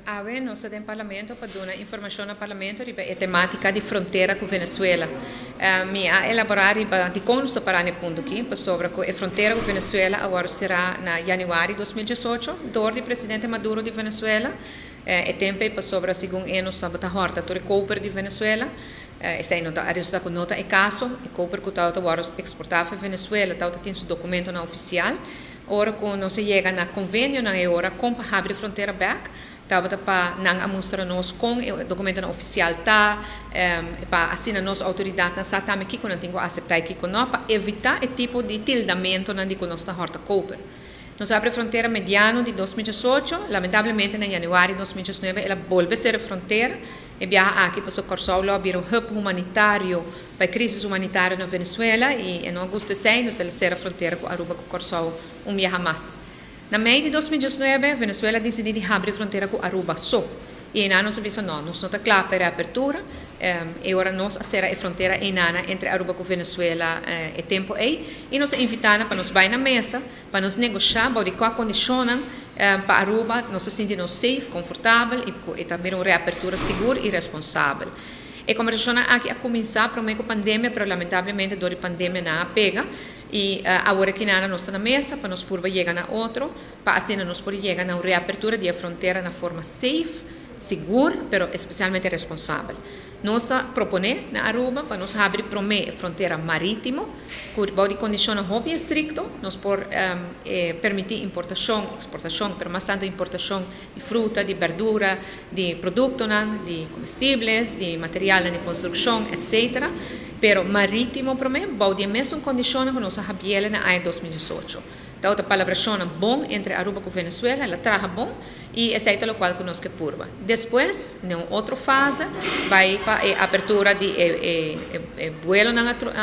Ave nós temos parlamento para dar informação ao parlamento sobre a temática de fronteira com Venezuela. Me a elaborar de consta para o ponto aqui sobre a fronteira com Venezuela agora será na janeiro de 2018, do presidente Maduro de Venezuela. É tempo para sobre a segundo ano estava a horta do Cooper de Venezuela. Essa nota a resulta com nota é caso e Cooper que está agora exportar para Venezuela, está tem seu documento não oficial. Ora quando não se chega na convênio na hora com para abrir fronteira back. Estava para não mostrar nós com o documento oficial para assinar nossa autoridade na SATAM aqui quando tenho aceitar aqui com nós para evitar o tipo de tildamento na de nossa horta Cooper. Nós abre fronteira mediano de 2018, lamentavelmente em janeiro de 2019 ela volve a ser a fronteira e viaja aqui para socorrer o lobby um hub humanitário para a crise humanitária na Venezuela e em agosto de 6 ela será a fronteira com Aruba com Corsol viaja mais. Na meio de 2019, a Venezuela decidiu abrir fronteira com Aruba só. E nós disse não, nós não está claro para a abertura. E agora nós será a fronteira entre Aruba e Venezuela é tempo aí. E nós invitamos para nos ir na mesa, para nos negociar, para qual condição para Aruba, nós se sentimos safe, confortável e também uma reapertura segura e responsável. E como aqui a começar para a pandemia, mas lamentavelmente a pandemia não pega. E agora que nós estamos na mesa para nós poder chegar a outro, para assim nós poder chegar a uma reapertura da fronteira na forma safe, segura, mas especialmente responsável. Nós estamos propondo na Aruba para nós abrir a fronteira marítima, com condições muito estritas, nós por permitir importação, exportação, mas mais tanto importação de fruta, de verdura, de produtos, de comestíveis, de material de construção, etc. Pero marítimo para mim, pode mesmo condições que nós abrimos na 2018. Então, a colaboração é bom entre Aruba e Venezuela, ela trabalha bom e aceita o qual conosco curva. Depois, em outra fase, vai para a abertura de vuelo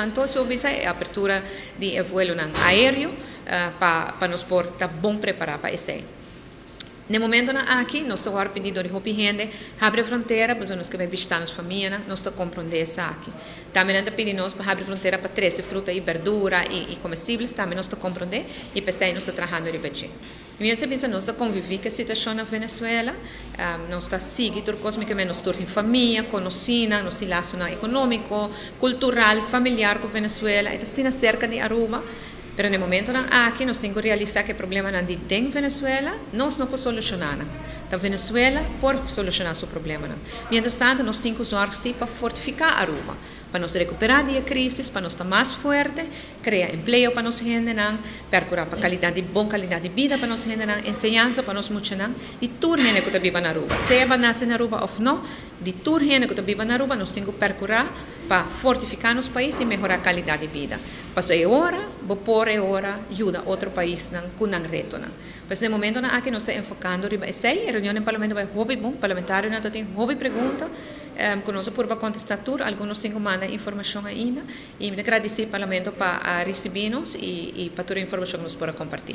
então se obisa a abertura de vuelo aéreo para nos por estar bom preparado para esse. No momento aqui, nós estamos pedindo de gente abrir a fronteira, para nós que vai visitar nossa família, nós estamos comprando isso aqui. Também nós pedimos para abrir a fronteira para 13 fruta e verdura e comestíveis, também nós estamos comprando e pensei nós estamos trabalhando em Ibaché. E nós estamos conviver com a situação na Venezuela, nós estamos seguindo cosmicamente nós estamos em família, conhecendo, nosso laço econômico, cultural, familiar com a Venezuela, e estamos cerca de Aruba. Pero no momento aqui nós temos que realizar que o problema não tem Venezuela, nós não podemos solucionar. Então Venezuela pode solucionar seu problema. Mientras tanto, nós temos que usar-se para fortificar Aruba, para nos recuperar da crise, para nós estar mais forte, criar emprego para nossa gente, procurar para boa qualidade de vida para nossa gente, ensinança para nós muitos, de tudo que está vivendo na Aruba. Se vai nascer na Aruba ou não, de tudo que está vivendo na Aruba, nós temos que procurar para fortificar nosso país e melhorar a qualidade de vida. Para é hora, por hora, ajuda outro país com um reto. Mas no momento aqui nós estamos enfocando, a reunião no parlamento vai ser bom, parlamentário tem uma pergunta, conosco por contestar tudo, alguns têm que mandar informação ainda, e me agradecer ao parlamento para receber-nos e para toda a informação que nos pode compartilhar.